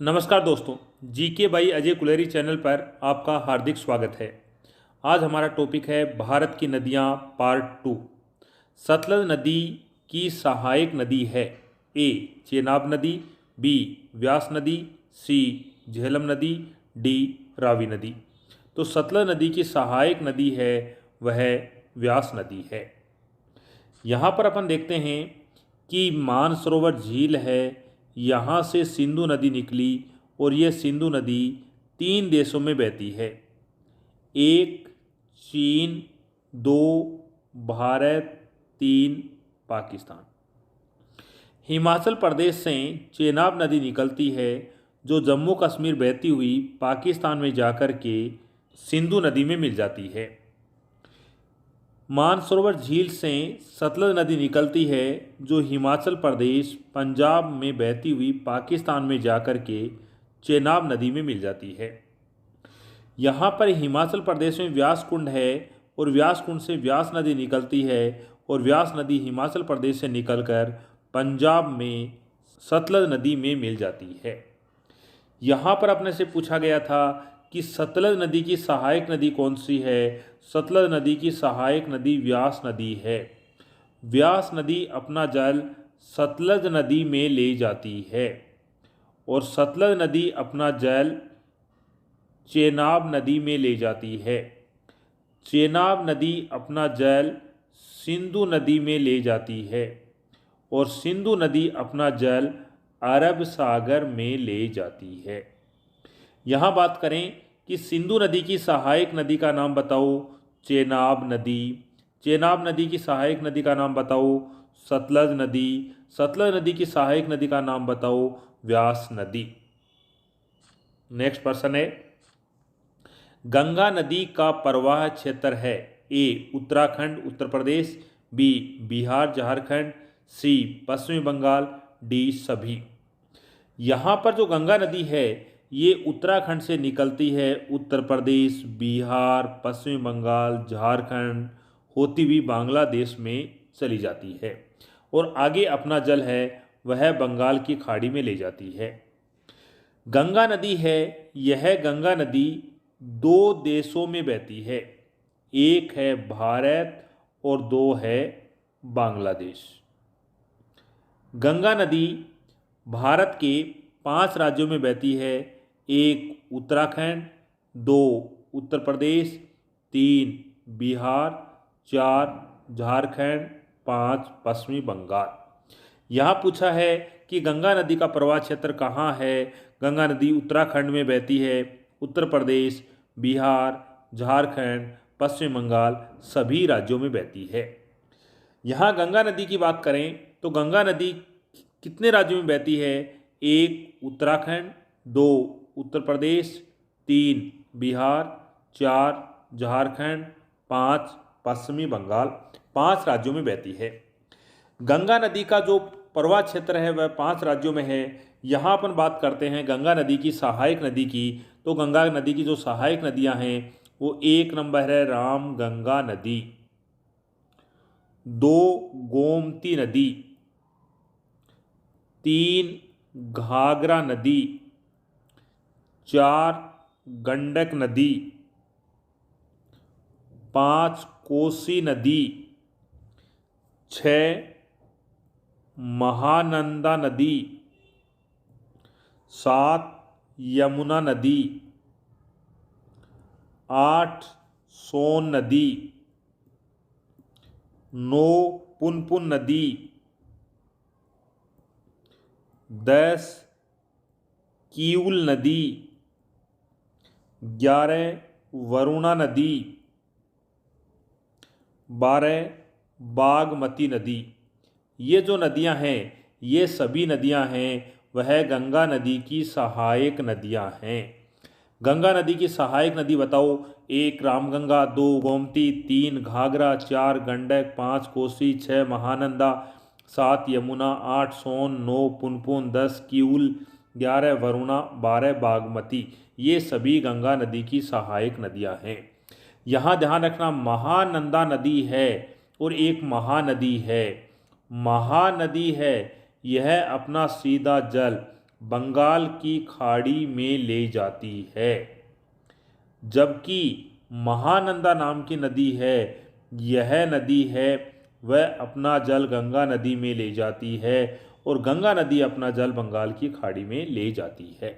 नमस्कार दोस्तों, GK by Ajay Kuleri channel पर आपका हार्दिक स्वागत है। आज हमारा टॉपिक है भारत की नदियां पार्ट 2। सतलज नदी की सहायक नदी है ए चेनाब नदी, बी व्यास नदी, सी झेलम नदी, डी रावी नदी। तो सतलज नदी की सहायक नदी है वह व्यास नदी है। यहाँ पर अपन देखते हैं कि मानसरोवर झील है, यहाँ से सिंधु नदी निकली और ये सिंधु नदी 3 देशों में बहती है। एक चीन, 2 भारत, 3 पाकिस्तान। हिमाचल प्रदेश से चेनाब नदी निकलती है जो जम्मू कश्मीर बहती हुई पाकिस्तान में जाकर के सिंधु नदी में मिल जाती है। मानसरोवर झील से सतलज नदी निकलती है जो हिमाचल प्रदेश पंजाब में बहती हुई पाकिस्तान में जाकर के चेनाब नदी में मिल जाती है। यहाँ पर हिमाचल प्रदेश में व्यास कुंड है और व्यास कुंड से व्यास नदी निकलती है और व्यास नदी हिमाचल प्रदेश से निकलकर पंजाब में सतलज नदी में मिल जाती है। यहाँ पर अपने से पूछा गया था कि सतलज नदी की सहायक नदी कौन सी है। सतलज नदी की सहायक नदी व्यास नदी है। व्यास नदी अपना जल सतलज नदी में ले जाती है और सतलज नदी अपना जल चेनाब नदी में ले जाती है। चेनाब नदी अपना जल सिंधु नदी में ले जाती है और सिंधु नदी अपना जल अरब सागर में ले जाती है। यहाँ बात करें कि सिंधु नदी की सहायक नदी का नाम बताओ, चेनाब नदी। चेनाब नदी की सहायक नदी का नाम बताओ, सतलज नदी। सतलज नदी की सहायक नदी का नाम बताओ, व्यास नदी। नेक्स्ट प्रश्न है, गंगा नदी का प्रवाह क्षेत्र है ए उत्तराखंड उत्तर प्रदेश, बी बिहार झारखंड, सी पश्चिमी बंगाल, डी सभी। यहाँ पर जो गंगा नदी है ये उत्तराखंड से निकलती है, उत्तर प्रदेश, बिहार, पश्चिमी बंगाल, झारखंड होती हुई बांग्लादेश में चली जाती है और आगे अपना जल है वह बंगाल की खाड़ी में ले जाती है। गंगा नदी है, यह गंगा नदी 2 देशों में बहती है, एक है भारत और 2 है बांग्लादेश। गंगा नदी भारत के 5 राज्यों में बहती है, एक उत्तराखंड, 2 उत्तर प्रदेश, 3 बिहार, 4 झारखंड, 5 पश्चिमी बंगाल। यहाँ पूछा है कि गंगा नदी का प्रवाह क्षेत्र कहाँ है। गंगा नदी उत्तराखंड में बहती है, उत्तर प्रदेश, बिहार, झारखंड, पश्चिम बंगाल सभी राज्यों में बहती है। यहाँ गंगा नदी की बात करें तो गंगा नदी कितने राज्यों में बहती है, एक उत्तराखंड, 2 उत्तर प्रदेश, 3 बिहार, 4 झारखंड, 5 पश्चिमी बंगाल, 5 राज्यों में बहती है। गंगा नदी का जो प्रवाह क्षेत्र है वह 5 राज्यों में है। यहाँ अपन बात करते हैं गंगा नदी की सहायक नदी की। तो गंगा नदी की जो सहायक नदियाँ हैं वो 1 नंबर है राम गंगा नदी, 2 गोमती नदी, 3 घाघरा नदी, 4 गंडक नदी, 5 कोसी नदी, 6 महानंदा नदी, 7 यमुना नदी, 8 सोन नदी, 9 पुनपुन नदी, 10 कीउल नदी, 11 वरुणा नदी, 12 बागमती नदी। ये जो नदियां हैं ये सभी नदियां हैं वह गंगा नदी की सहायक नदियां हैं। गंगा नदी की सहायक नदी बताओ, 1 रामगंगा, 2 गोमती, 3 घाघरा, 4 गंडक, 5 कोसी, 6 महानंदा, 7 यमुना, 8 सोन, 9 पुनपुन, 10 कीउल, 11 वरुणा, 12 बागमती। ये सभी गंगा नदी की सहायक नदियां हैं। यहाँ ध्यान रखना महानंदा नदी है और एक महानदी है। महानदी है यह अपना सीधा जल बंगाल की खाड़ी में ले जाती है। जबकि महानंदा नाम की नदी है, यह नदी है वह अपना जल गंगा नदी में ले जाती है और गंगा नदी अपना जल बंगाल की खाड़ी में ले जाती है।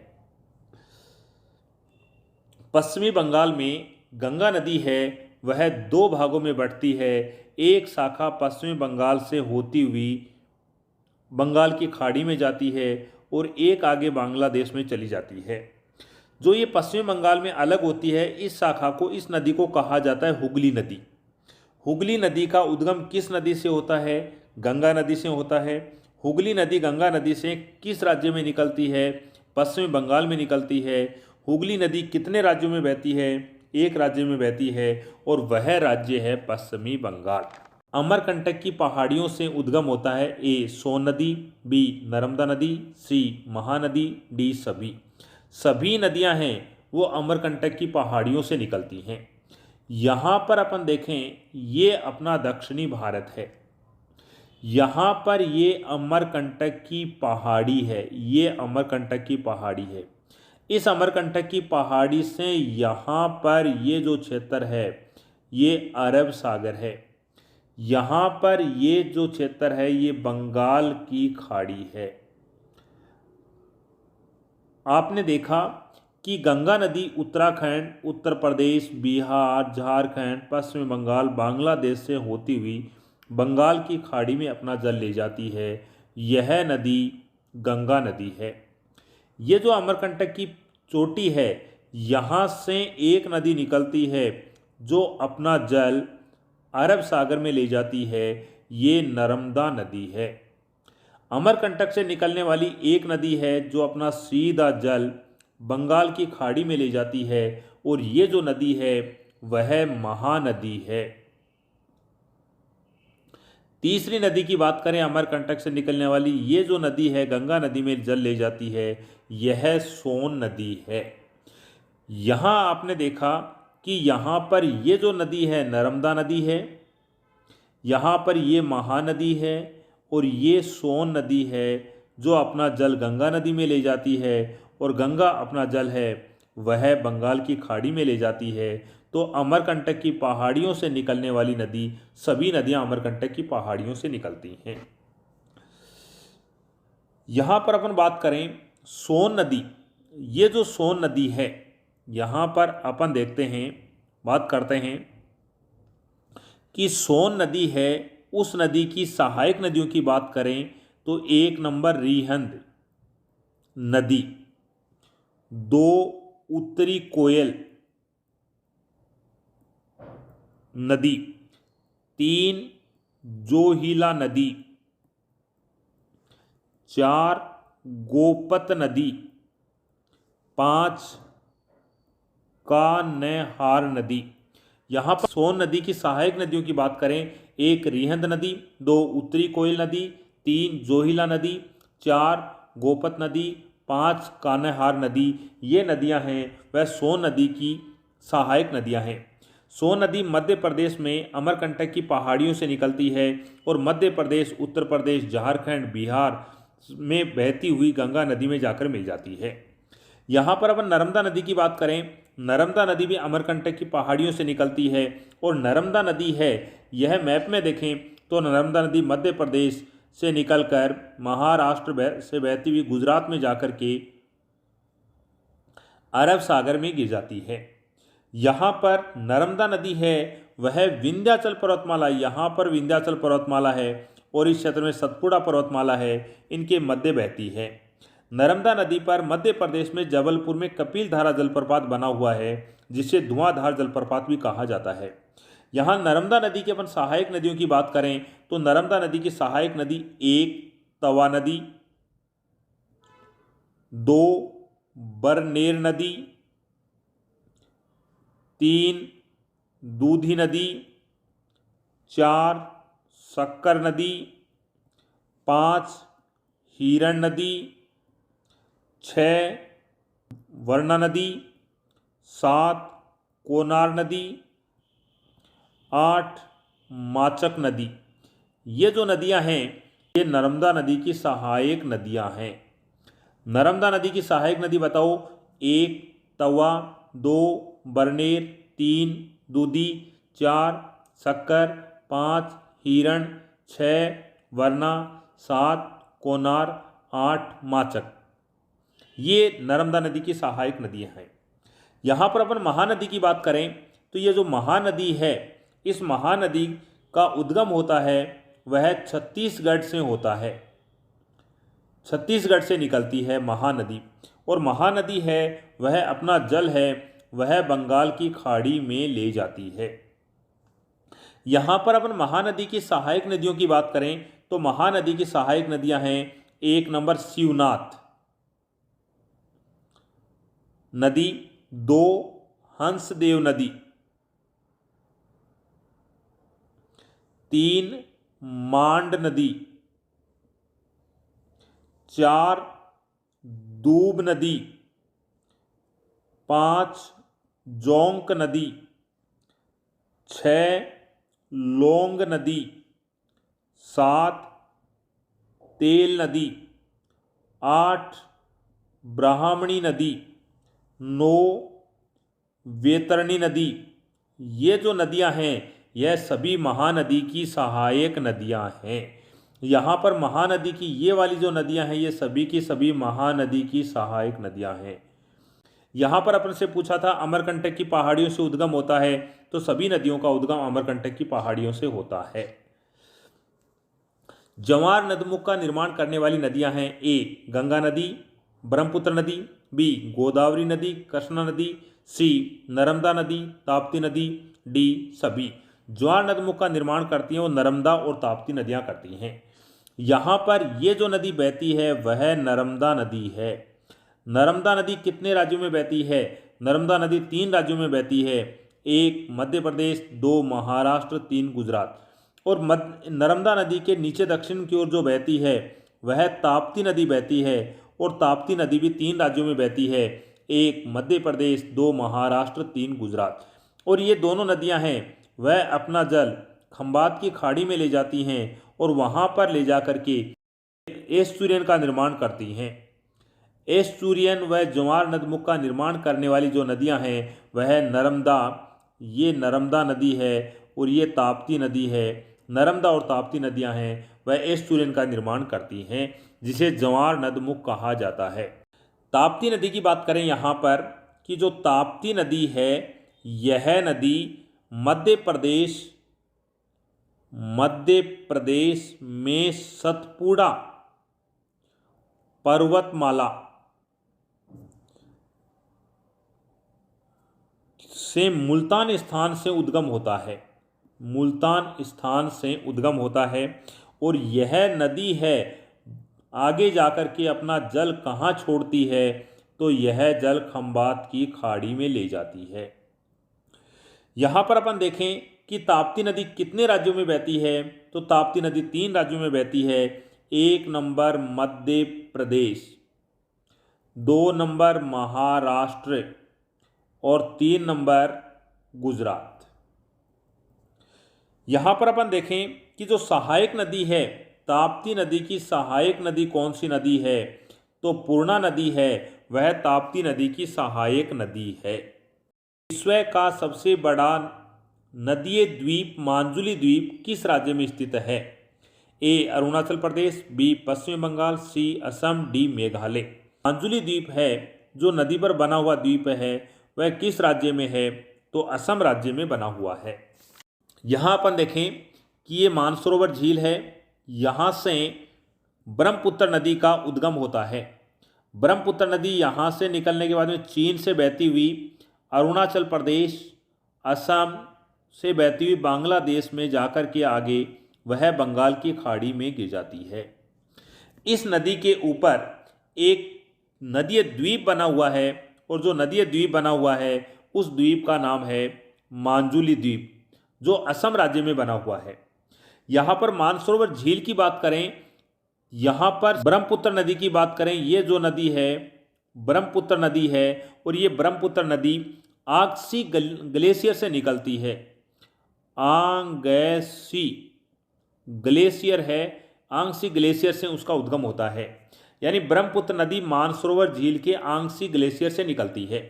पश्चिमी बंगाल में गंगा नदी है वह दो भागों में बंटती है। एक शाखा पश्चिमी बंगाल से होती हुई बंगाल की खाड़ी में जाती है और एक आगे बांग्लादेश में चली जाती है। जो ये पश्चिमी बंगाल में अलग होती है, इस शाखा को, इस नदी को कहा जाता है हुगली नदी। हुगली नदी का उद्गम किस नदी से होता है? गंगा नदी से होता है। हुगली नदी गंगा नदी से किस राज्य में निकलती है? पश्चिमी बंगाल में निकलती है। हुगली नदी कितने राज्यों में बहती है? एक राज्य में बहती है और वह राज्य है पश्चिमी बंगाल। अमरकंटक की पहाड़ियों से उद्गम होता है। ए सोन नदी, बी नर्मदा नदी, सी महानदी, डी सभी नदियां हैं वो अमरकंटक की पहाड़ियों से निकलती हैं। यहाँ पर अपन देखें, ये अपना दक्षिणी भारत है। यहाँ पर ये अमरकंटक की पहाड़ी है, ये अमरकंटक की पहाड़ी है। इस अमरकंटक की पहाड़ी से यहाँ पर ये जो क्षेत्र है ये अरब सागर है। यहाँ पर ये जो क्षेत्र है ये बंगाल की खाड़ी है। आपने देखा कि गंगा नदी उत्तराखंड, उत्तर प्रदेश, बिहार, झारखंड, पश्चिम बंगाल, बांग्लादेश से होती हुई बंगाल की खाड़ी में अपना जल ले जाती है। यह नदी गंगा नदी है। ये जो अमरकंटक की चोटी है, यहाँ से एक नदी निकलती है जो अपना जल अरब सागर में ले जाती है। ये नर्मदा नदी है। अमरकंटक से निकलने वाली एक नदी है जो अपना सीधा जल बंगाल की खाड़ी में ले जाती है और ये जो नदी है वह महानदी है। तीसरी नदी की बात करें अमरकंटक से निकलने वाली, ये जो नदी है गंगा नदी में जल ले जाती है, यह सोन नदी है। यहाँ आपने देखा कि यहाँ पर ये जो नदी है नर्मदा नदी है, यहाँ पर ये महानदी है और ये सोन नदी है जो अपना जल गंगा नदी में ले जाती है और गंगा अपना जल है वह बंगाल की खाड़ी में ले जाती है। तो अमरकंटक की पहाड़ियों से निकलने वाली नदी, सभी नदियां अमरकंटक की पहाड़ियों से निकलती हैं। यहाँ पर अपन बात करें सोन नदी, ये जो सोन नदी है यहाँ पर अपन देखते हैं, बात करते हैं कि सोन नदी है, उस नदी की सहायक नदियों की बात करें तो एक नंबर रिहंद नदी, दो उत्तरी कोयल नदी, तीन जोहिला नदी, चार गोपत नदी, पांच कान्हार नदी। यहाँ पर सोन नदी की सहायक नदियों की बात करें, एक रिहंद नदी, दो उत्तरी कोयल नदी, तीन जोहिला नदी, चार गोपत नदी, पांच कान्हार नदी। ये नदियां हैं वह सोन नदी की सहायक नदियां हैं। सोन नदी मध्य प्रदेश में अमरकंटक की पहाड़ियों से निकलती है और मध्य प्रदेश, उत्तर प्रदेश, झारखंड, बिहार में बहती हुई गंगा नदी में जाकर मिल जाती है। यहाँ पर अपन नर्मदा नदी की बात करें, नर्मदा नदी भी अमरकंटक की पहाड़ियों से निकलती है और नर्मदा नदी है, यह मैप में देखें तो नर्मदा नदी मध्य प्रदेश से निकलकर महाराष्ट्र से बहती हुई गुजरात में जाकर के अरब सागर में गिर जाती है। यहाँ पर नर्मदा नदी है वह विंध्याचल पर्वतमाला, यहाँ पर विंध्याचल पर्वतमाला है और इस क्षेत्र में सतपुड़ा पर्वतमाला है, इनके मध्य बहती है। नर्मदा नदी पर मध्य प्रदेश में जबलपुर में कपिल धारा जलप्रपात बना हुआ है जिसे धुआंधार जलप्रपात भी कहा जाता है। यहाँ नर्मदा नदी की अपन सहायक नदियों की बात करें तो नर्मदा नदी की सहायक नदी एक तवा नदी, दो बरनेर नदी, तीन दूधी नदी, चार शक्कर नदी, पाँच हिरण नदी, छः वर्णा नदी, सात कोनार नदी, आठ माचक नदी। ये जो नदियां हैं ये नर्मदा नदी की सहायक नदियां हैं। नर्मदा नदी की सहायक नदी बताओ। 1 तवा, 2 बरनेर, 3 दूधी, 4 शक्कर, 5 हिरण, 6 वरना, 7 कोनार, 8 माचक। ये नर्मदा नदी की सहायक नदियां हैं। यहाँ पर अपन महानदी की बात करें तो ये जो महानदी है, इस महानदी का उद्गम होता है वह छत्तीसगढ़ से होता है। छत्तीसगढ़ से निकलती है महानदी, और महानदी है वह अपना जल है वह बंगाल की खाड़ी में ले जाती है। यहाँ पर अपन महानदी की सहायक नदियों की बात करें तो महानदी की सहायक नदियां हैं। 1 नंबर शिवनाथ नदी, 2 हंसदेव नदी, 3 मांड नदी, 4 दूब नदी, 5 जोंक नदी, 6 लोंग नदी, 7 तेल नदी, 8 ब्राह्मणी नदी, 9 वेतरणी नदी। ये जो नदियां हैं यह सभी महानदी की सहायक नदियां हैं। यहाँ पर महानदी की ये वाली जो नदियां हैं ये सभी की सभी महानदी की सहायक नदियां हैं। यहाँ पर अपन से पूछा था अमरकंटक की पहाड़ियों से उद्गम होता है, तो सभी नदियों का उद्गम अमरकंटक की पहाड़ियों से होता है। जवार नदमुख का निर्माण करने वाली नदियां हैं। ए गंगा नदी, ब्रह्मपुत्र नदी, बी गोदावरी नदी, कृष्णा नदी, सी नर्मदा नदी, ताप्ती नदी, डी सभी। ज्वार नदमुख का निर्माण करती हैं वो नर्मदा और ताप्ती नदियां करती हैं। यहाँ पर ये जो नदी बहती है वह नर्मदा नदी है। नर्मदा नदी कितने राज्यों में बहती है? नर्मदा नदी 3 राज्यों में बहती है। 1 मध्य प्रदेश, 2 महाराष्ट्र, 3 गुजरात। और नर्मदा नदी के नीचे दक्षिण की ओर जो बहती है वह ताप्ती नदी बहती है, और ताप्ती नदी भी 3 राज्यों में बहती है। 1 मध्य प्रदेश, 2 महाराष्ट्र, 3 गुजरात। और ये दोनों नदियां हैं वह अपना जल खंबात की खाड़ी में ले जाती हैं और वहाँ पर ले जा करके एस्चुरियन का निर्माण करती हैं। एस्चुरियन व ज्वार नदमुख का निर्माण करने वाली जो नदियां हैं वह नर्मदा, ये नर्मदा नदी है और ये ताप्ती नदी है। नर्मदा और ताप्ती नदियां हैं वह एस्चुरियन का निर्माण करती हैं, जिसे ज्वार नदमुख कहा जाता है। ताप्ती नदी की बात करें यहाँ पर कि जो ताप्ती नदी है यह नदी मध्य प्रदेश में सतपुड़ा पर्वतमाला से मुल्तान स्थान से उद्गम होता है। मुल्तान स्थान से उद्गम होता है और यह नदी है आगे जाकर के अपना जल कहाँ छोड़ती है तो यह जल खंबात की खाड़ी में ले जाती है। यहाँ पर अपन देखें कि ताप्ती नदी कितने राज्यों में बहती है, तो ताप्ती नदी 3 राज्यों में बहती है। 1 नंबर मध्य प्रदेश, 2 नंबर महाराष्ट्र और 3 नंबर गुजरात। यहाँ पर अपन देखें कि जो सहायक नदी है, ताप्ती नदी की सहायक नदी कौन सी नदी है, तो पूर्णा नदी है वह ताप्ती नदी की सहायक नदी है। विश्व का सबसे बड़ा नदीय द्वीप मांजुली द्वीप किस राज्य में स्थित है? ए अरुणाचल प्रदेश, बी पश्चिम बंगाल, सी असम, डी मेघालय। मांजुली द्वीप है जो नदी पर बना हुआ द्वीप है वह किस राज्य में है, तो असम राज्य में बना हुआ है। यहाँ अपन देखें कि ये मानसरोवर झील है, यहाँ से ब्रह्मपुत्र नदी का उद्गम होता है। ब्रह्मपुत्र नदी यहाँ से निकलने के बाद में चीन से बहती हुई अरुणाचल प्रदेश, असम से बहती हुई बांग्लादेश में जाकर के आगे वह बंगाल की खाड़ी में गिर जाती है। इस नदी के ऊपर एक नदीय द्वीप बना हुआ है और जो नदीय द्वीप बना हुआ है उस द्वीप का नाम है मांजुली द्वीप, जो असम राज्य में बना हुआ है। यहाँ पर मानसरोवर झील की बात करें, यहाँ पर ब्रह्मपुत्र नदी की बात करें, ये जो नदी है ब्रह्मपुत्र नदी है और ये ब्रह्मपुत्र नदी आंगसी ग्लेशियर से निकलती है। आंगसी ग्लेशियर है, आंगसी ग्लेशियर से उसका उद्गम होता है। यानी ब्रह्मपुत्र नदी मानसरोवर झील के आंगसी ग्लेशियर से निकलती है।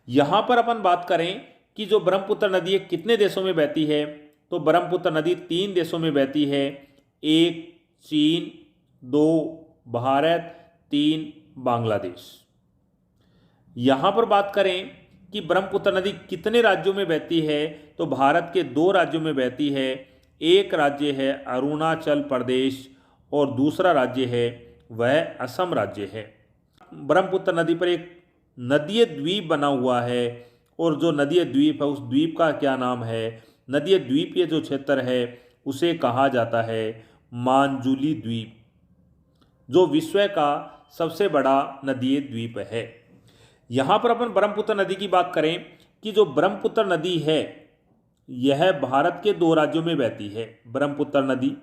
यहाँ पर अपन बात करें कि जो ब्रह्मपुत्र नदी है कितने देशों में बहती है, तो ब्रह्मपुत्र नदी 3 देशों में बहती है। 1 चीन, 2 भारत, 3 बांग्लादेश। यहाँ पर बात करें कि ब्रह्मपुत्र नदी कितने राज्यों में बहती है, तो भारत के 2 राज्यों में बहती है। एक राज्य है अरुणाचल प्रदेश और दूसरा राज्य है वह असम राज्य है। ब्रह्मपुत्र नदी पर एक नदीय द्वीप बना हुआ है और जो नदीय द्वीप है उस द्वीप का क्या नाम है? नदीय द्वीपीय जो क्षेत्र है उसे कहा जाता है मांजुली द्वीप, जो विश्व का सबसे बड़ा नदीय द्वीप है। यहाँ पर अपन ब्रह्मपुत्र नदी की बात करें कि जो ब्रह्मपुत्र नदी है यह भारत के 2 राज्यों में बहती है ब्रह्मपुत्र नदी।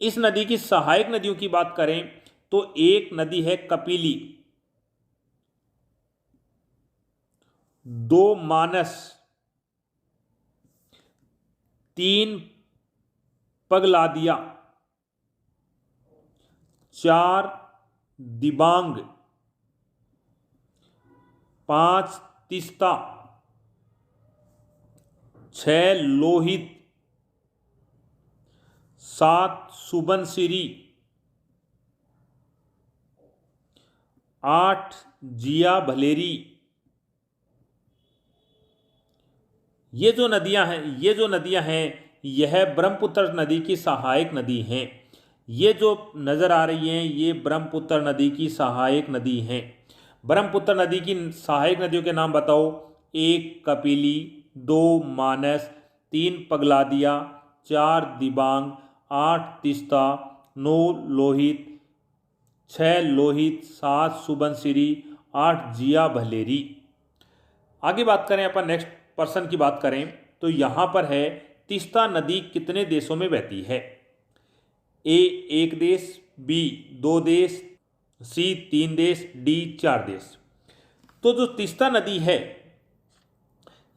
इस नदी की सहायक नदियों की बात करें तो एक नदी है कपिली, 2 मानस, 3 पगलादिया, 4 दिबांग, 5 तीस्ता, 6 लोहित, 7 सुबनसिरी, 8 जिया भलेरी। ये जो नदियां हैं यह ब्रह्मपुत्र नदी की सहायक नदी हैं। ये जो नज़र आ रही हैं ये ब्रह्मपुत्र नदी की सहायक नदी हैं। ब्रह्मपुत्र नदी की सहायक नदियों के नाम बताओ। 1 कपिली, 2 मानस, 3 पगलादिया, 4 दिबांग, 8 तीस्ता, 9 लोहित, 6 लोहित, 7 सुबनसिरी, 8 जिया भलेरी। आगे बात करें अपन नेक्स्ट पर्सन की बात करें तो यहाँ पर है तीस्ता नदी कितने देशों में बहती है? ए 1 देश, बी 2 देश, सी 3 देश, डी 4 देश। तो जो तीस्ता नदी है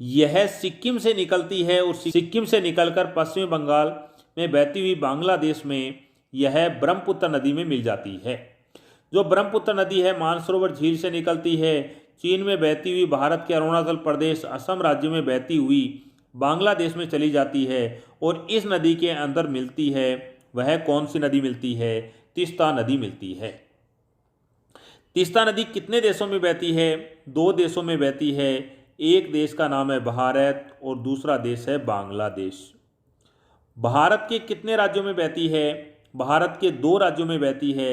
यह सिक्किम से निकलती है और सिक्किम से निकलकर पश्चिमी बंगाल में बहती हुई बांग्लादेश में यह ब्रह्मपुत्र नदी में मिल जाती है। जो ब्रह्मपुत्र नदी है मानसरोवर झील से निकलती है, चीन में बहती हुई भारत के अरुणाचल प्रदेश, असम राज्य में बहती हुई बांग्लादेश में चली जाती है और इस नदी के अंदर मिलती है वह कौन सी नदी मिलती है? तीस्ता नदी मिलती है। तीस्ता नदी कितने देशों में बहती है? 2 देशों में बहती है। एक देश का नाम है भारत और दूसरा देश है बांग्लादेश। भारत के कितने राज्यों में बहती है? भारत के 2 राज्यों में बहती है।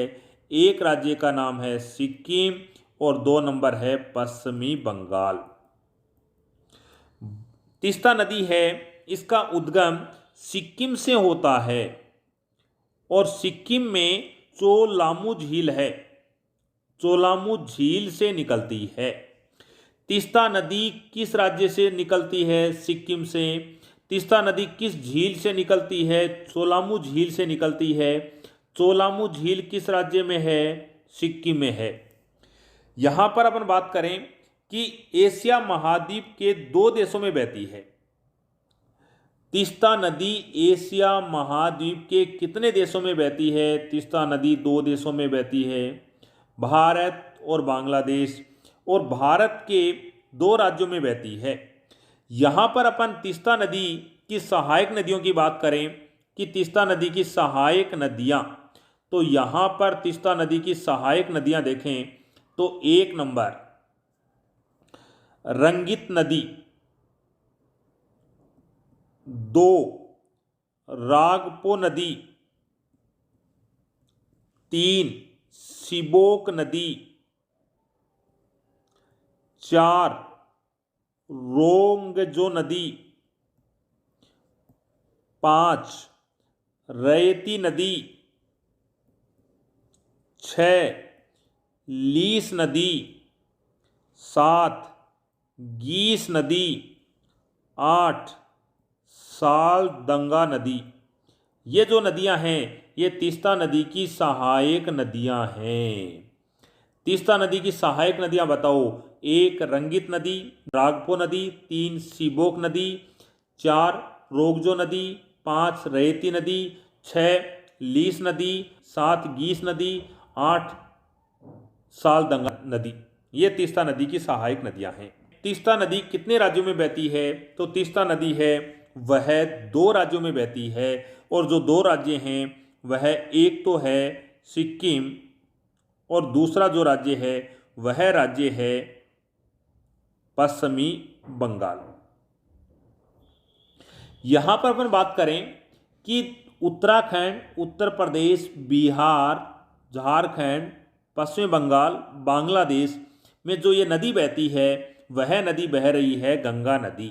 एक राज्य का नाम है सिक्किम और 2 नंबर है पश्चिमी बंगाल। तीस्ता नदी है इसका उद्गम सिक्किम से होता है और सिक्किम में चोलामू झील है, चोलामू झील से निकलती है। तीस्ता नदी किस राज्य से निकलती है? सिक्किम से। तीस्ता नदी किस झील से निकलती है? चोलामू झील से निकलती है। चोलामू झील किस राज्य में है? सिक्किम में है। यहाँ पर अपन बात करें कि एशिया महाद्वीप के 2 देशों में बहती है। तीस्ता नदी एशिया महाद्वीप के कितने देशों में बहती है? तीस्ता नदी 2 देशों में बहती है, भारत और बांग्लादेश, और भारत के 2 राज्यों में बहती है। यहाँ पर अपन तीस्ता नदी की सहायक नदियों की बात करें कि तीस्ता नदी की सहायक नदियाँ, तो यहाँ पर तीस्ता नदी की सहायक नदियाँ देखें तो 1 नंबर रंगित नदी, 2 रागपो नदी, 3 सिबोक नदी, 4 रोंगजो नदी, 5 रयती नदी, 6 लीस नदी, 7 गीस नदी, 8 सालदंगा नदी। ये जो नदियां हैं ये तीस्ता नदी की सहायक नदियां हैं। तीस्ता नदी की सहायक नदियां बताओ। 1 रंगित नदी, रागपो नदी, 3 सिबोक नदी, 4 रोगजो नदी, 5 रेती नदी, 6 लीस नदी, 7 गीस नदी, 8 सालदंगा नदी। ये तीस्ता नदी की सहायक नदियां हैं। तीस्ता नदी कितने राज्यों में बहती है? तो तीस्ता नदी है वह 2 राज्यों में बहती है, और जो 2 राज्य हैं वह एक तो है सिक्किम, और दूसरा जो राज्य है वह राज्य है पश्चिमी बंगाल। यहां पर अपन बात करें कि उत्तराखंड, उत्तर प्रदेश, बिहार, झारखंड, पश्चिम बंगाल, बांग्लादेश में जो ये नदी बहती है वह नदी बह रही है गंगा नदी।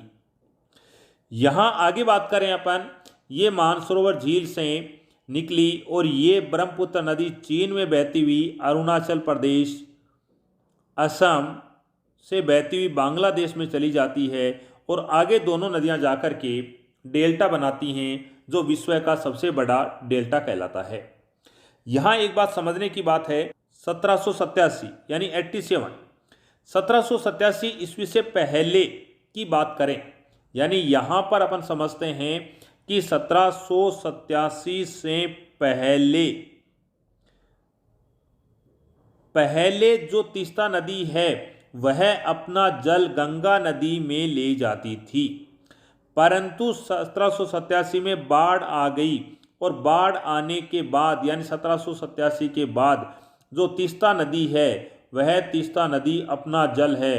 यहाँ आगे बात करें अपन, ये मानसरोवर झील से निकली और ये ब्रह्मपुत्र नदी चीन में बहती हुई अरुणाचल प्रदेश, असम से बहती हुई बांग्लादेश में चली जाती है, और आगे दोनों नदियाँ जाकर के डेल्टा बनाती हैं, जो विश्व का सबसे बड़ा डेल्टा कहलाता है। यहाँ एक बात समझने की बात है, 1787 यानी 87, 1787 ईस्वी से पहले की बात करें, यानी यहाँ पर अपन समझते हैं कि 1787 से पहले जो तीस्ता नदी है वह अपना जल गंगा नदी में ले जाती थी, परंतु 1787 में बाढ़ आ गई, और बाढ़ आने के बाद यानी 1787 के बाद जो तीस्ता नदी है वह तीस्ता नदी अपना जल है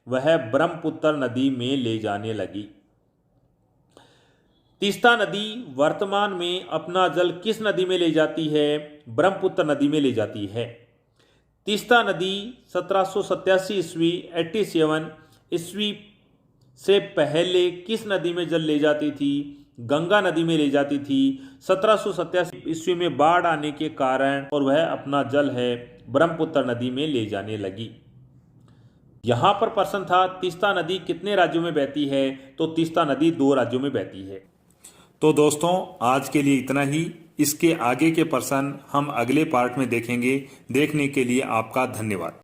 वह ब्रह्मपुत्र नदी में ले जाने लगी। तीस्ता नदी वर्तमान में अपना जल किस नदी में ले जाती है? ब्रह्मपुत्र नदी में ले जाती है। तीस्ता नदी 1787 ईस्वी 87 ईस्वी से पहले किस नदी में जल ले जाती थी? गंगा नदी में ले जाती थी। 1787 ईस्वी में बाढ़ आने के कारण और वह अपना जल है ब्रह्मपुत्र नदी में ले जाने लगी। यहाँ पर प्रश्न था तीस्ता नदी कितने राज्यों में बहती है? तो तीस्ता नदी 2 राज्यों में बहती है। तो दोस्तों आज के लिए इतना ही। इसके आगे के प्रश्न हम अगले पार्ट में देखेंगे। देखने के लिए आपका धन्यवाद।